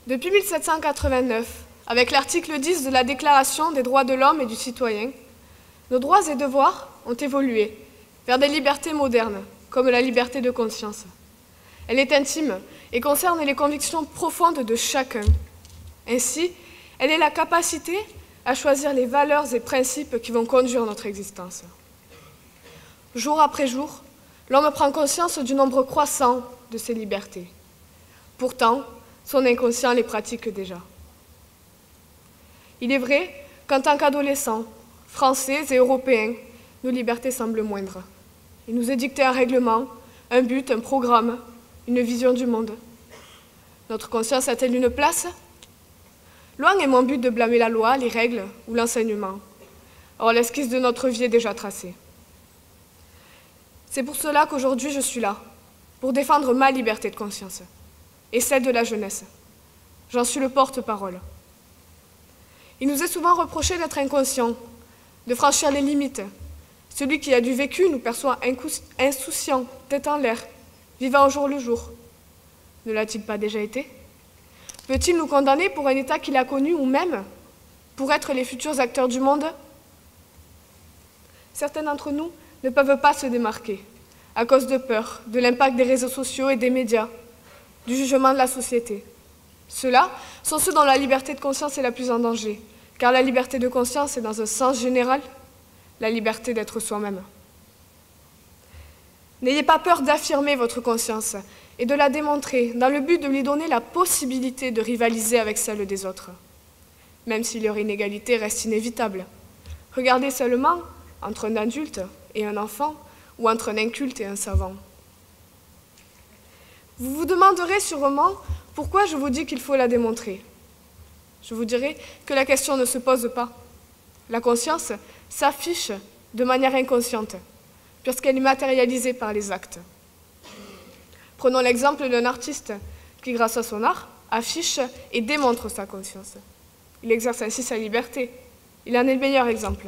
Depuis 1789, avec l'article 10 de la Déclaration des droits de l'homme et du citoyen, nos droits et devoirs ont évolué vers des libertés modernes, comme la liberté de conscience. Elle est intime et concerne les convictions profondes de chacun. Ainsi, elle est la capacité à choisir les valeurs et principes qui vont conduire notre existence. Jour après jour, l'homme prend conscience du nombre croissant de ses libertés. Pourtant, son inconscient les pratique déjà. Il est vrai qu'en tant qu'adolescents, Français et Européens, nos libertés semblent moindres. Il nous est dicté un règlement, un but, un programme, une vision du monde. Notre conscience a-t-elle une place? Loin est mon but de blâmer la loi, les règles ou l'enseignement. Or, l'esquisse de notre vie est déjà tracée. C'est pour cela qu'aujourd'hui je suis là, pour défendre ma liberté de conscience et celle de la jeunesse. J'en suis le porte-parole. Il nous est souvent reproché d'être inconscients, de franchir les limites. Celui qui a du vécu nous perçoit insouciants, tête en l'air, vivant au jour le jour. Ne l'a-t-il pas déjà été? Peut-il nous condamner pour un état qu'il a connu ou même pour être les futurs acteurs du monde? Certains d'entre nous ne peuvent pas se démarquer à cause de peur, de l'impact des réseaux sociaux et des médias, du jugement de la société. Ceux-là sont ceux dont la liberté de conscience est la plus en danger, car la liberté de conscience est dans un sens général la liberté d'être soi-même. N'ayez pas peur d'affirmer votre conscience et de la démontrer dans le but de lui donner la possibilité de rivaliser avec celle des autres. Même si leur inégalité reste inévitable. Regardez seulement entre un adulte et un enfant ou entre un inculte et un savant. Vous vous demanderez sûrement pourquoi je vous dis qu'il faut la démontrer. Je vous dirai que la question ne se pose pas. La conscience s'affiche de manière inconsciente, puisqu'elle est matérialisée par les actes. Prenons l'exemple d'un artiste qui, grâce à son art, affiche et démontre sa conscience. Il exerce ainsi sa liberté. Il en est le meilleur exemple.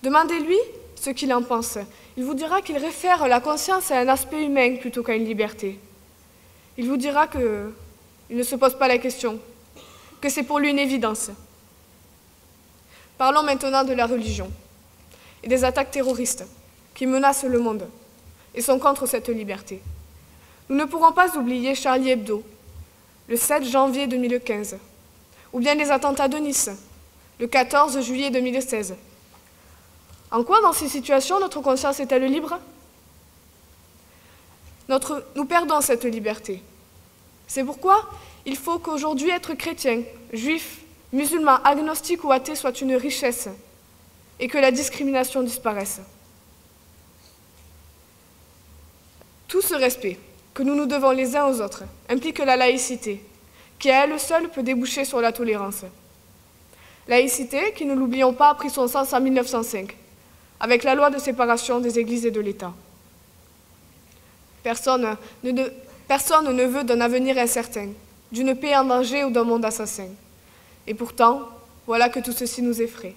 Demandez-lui ce qu'il en pense. Il vous dira qu'il réfère la conscience à un aspect humain plutôt qu'à une liberté. Il vous dira qu'il ne se pose pas la question, que c'est pour lui une évidence. Parlons maintenant de la religion et des attaques terroristes qui menacent le monde et sont contre cette liberté. Nous ne pourrons pas oublier Charlie Hebdo, le 7 janvier 2015, ou bien les attentats de Nice, le 14 juillet 2016. En quoi, dans ces situations, notre conscience est-elle libre? Nous perdons cette liberté. C'est pourquoi il faut qu'aujourd'hui être chrétien, juif, musulman, agnostique ou athée soit une richesse et que la discrimination disparaisse. Tout ce respect que nous nous devons les uns aux autres implique la laïcité, qui à elle seule peut déboucher sur la tolérance. Laïcité qui, ne l'oublions pas, a pris son sens en 1905, avec la loi de séparation des églises et de l'État. Personne ne veut d'un avenir incertain, d'une paix en danger ou d'un monde assassin. Et pourtant, voilà que tout ceci nous effraie.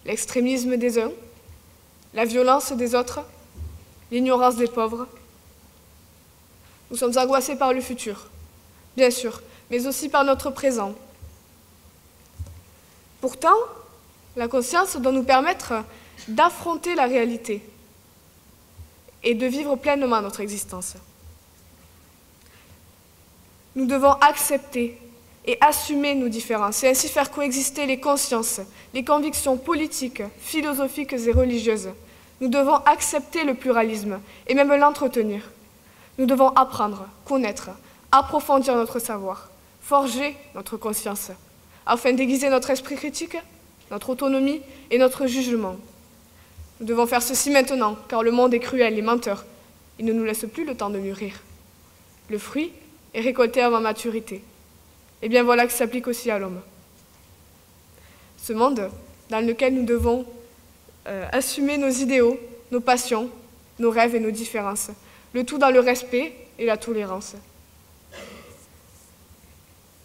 L'extrémisme des uns, la violence des autres, l'ignorance des pauvres. Nous sommes angoissés par le futur, bien sûr, mais aussi par notre présent. Pourtant, la conscience doit nous permettre d'affronter la réalité et de vivre pleinement notre existence. Nous devons accepter et assumer nos différences et ainsi faire coexister les consciences, les convictions politiques, philosophiques et religieuses. Nous devons accepter le pluralisme et même l'entretenir. Nous devons apprendre, connaître, approfondir notre savoir, forger notre conscience, afin d'aiguiser notre esprit critique, notre autonomie et notre jugement. Nous devons faire ceci maintenant, car le monde est cruel et menteur. Il ne nous laisse plus le temps de mûrir. Le fruit est récolté avant maturité. Et bien voilà que ça s'applique aussi à l'homme. Ce monde dans lequel nous devons assumer nos idéaux, nos passions, nos rêves et nos différences, le tout dans le respect et la tolérance.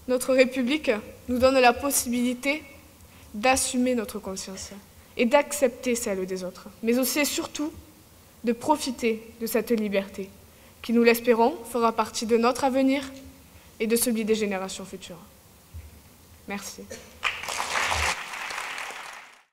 Notre République nous donne la possibilité d'assumer notre conscience et d'accepter celle des autres, mais aussi et surtout de profiter de cette liberté qui, nous l'espérons, fera partie de notre avenir et de celui des générations futures. Merci.